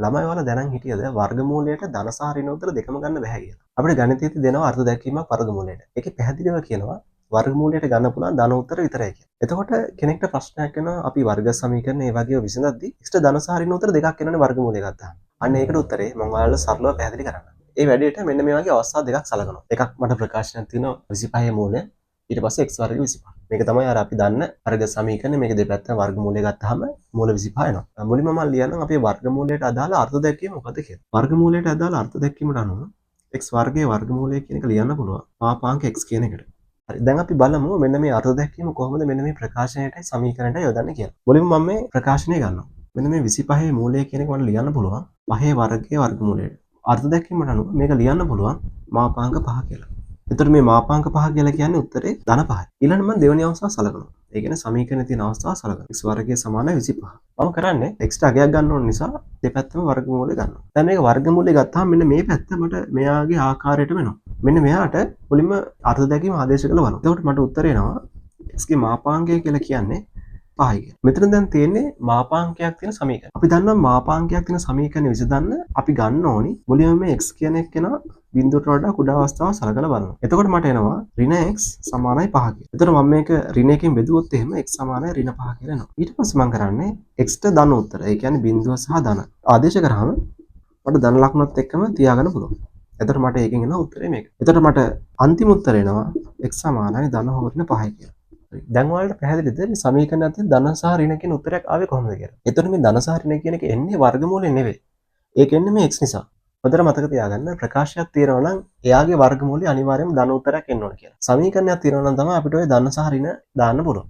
ළමයි වල දැනන් හිටියද වර්ගමූලයට ධන සහ ඍණ උත්තර දෙකම ගන්න බෑ කියලා. අපිට ගණිතයේදී දෙනවා අර්ථ දැක්වීමක් වර්ගමූලයට. ඒකේ පැහැදිලිව කියනවා වර්ගමූලයට ගන්න පුළුවන් ධන උත්තර විතරයි කියලා. එතකොට කෙනෙක්ට ප්‍රශ්නයක් එනවා අපි වර්ග සමීකරණ ඒ වගේ විසඳද්දී x ධන සහ ඍණ උත්තර දෙකක් එනවනේ වර්ගමූලය ගත්තාම. අන්න ඒකට උත්තරේ මම ඔයාලට සරලව පැහැදිලි කරන්නම්. ඒ වැඩේට මෙන්න මේ වගේ අවස්ථා දෙකක් සලකනවා. එකක් මට ප්‍රකාශනයක් තියෙනවා 25 මූලය ඊට පස්සේ x වර්ග 25. මේක තමයි අර අපි දන්න වර්ග සමීකරණ මේක දෙපැත්තම වර්ගමූලය ගත්තාම මූල 25 එනවා. මුලින්ම මම ලියන්නම් අපේ වර්ගමූලයට අදාළ අර්ථ දැක්වීම මොකද කියලා. වර්ගමූලයට අදාළ අර්ථ දැක්වීමට අනුව x වර්ගයේ වර්ගමූලය කියන එක ලියන්න පුළුවන් මාපාංක x කියන එකට. හරි දැන් අපි බලමු මෙන්න මේ අර්ථ දැක්වීම කොහොමද මෙන්න මේ ප්‍රකාශනයටයි සමීකරණයටයි යොදන්නේ කියලා. මුලින්ම මම මේ ප්‍රකාශනය ගන්නවා. මෙන්න මේ 25 මූලය කියන එක මට ලියන්න පුළුවන් 5 වර්ගයේ වර්ගමූලයට. අර්ථ දැක්වීමට අනුව මේක ලියන්න පුළුවන් මාපාංක 5 කියලා. එතකොට මේ මාපාංක 5 කියලා කියන්නේ උත්තරේ ධන 5යි. ඊළඟට මම දෙවෙනි අවස්ථාව සලකනවා. ඒ කියන්නේ සමීකරණයේ තියෙන අවස්ථාව සලකනවා. x වර්ගය සමාන 25. මම කරන්නේ x ට අගයක් ගන්න ඕන නිසා දෙපැත්තම වර්ගමූලය ගන්නවා. දැන් මේක වර්ගමූලය ගත්තාම මෙන්න මේ පැත්ත මට මෙයාගේ ආකාරයට වෙනවා. මෙන්න මෙයාට මුලින්ම අර්ථ දැකීම ආදේශ කළ බලමු. එතකොට මට උත්තරේ එනවා x ගේ මාපාංකය කියලා කියන්නේ 5යි කියලා. මෙතන දැන් තියෙන්නේ මාපාංකයක් තියෙන සමීකරණ. අපි දන්නවා මාපාංකයක් තියෙන සමීකරණ විසඳන්න අපි ගන්න ඕනි මුලින්ම මේ x කියන එක කෙනා බිඳුවට වඩා කුඩා අවස්ථාව සලකලා බලනවා. එතකොට මට එනවා ඍණ x සමානයි 5 කියලා. එතකොට මම මේක ඍණ එකෙන් බෙදුවොත් එහෙම x සමානයි ඍණ 5 කියලා එනවා. ඊට පස්සේ මම කරන්නේ x ට ධන උත්තර. ඒ කියන්නේ බිඳුව සහ ධන. ආදේශ කරාම මට ධන ලකුණත් එක්කම තියාගන්න පුළුවන්. එතකොට මට ඒකෙන් එන උත්තරේ මේක. එතකොට මට අන්තිම උත්තරේ එනවා x සමානයි ධන හෝ ඍණ 5යි කියලා. දැන් ඔයාලට පැහැදිලිද මේ සමීකරණයත් ධන සහ ඍණ කියන උත්තරයක් ආවේ කොහොමද කියලා. එතකොට මේ ධන සහ ඍණ කියන එක එන්නේ වර්ගමූලෙ නෙවෙයි. ඒක එන්නේ මේ x නිසා. හොඳට මතක තියාගන්න ප්‍රකාශයක් තියෙනවා නම් එයාගේ වර්ගමූලය අනිවාර්යයෙන්ම ධන උත්තරයක් එන්න ඕන කියලා. සමීකරණයක් තියෙනවා නම් තමයි අපිට ওই ධන සහ ඍණ දාන්න පුළුවන්.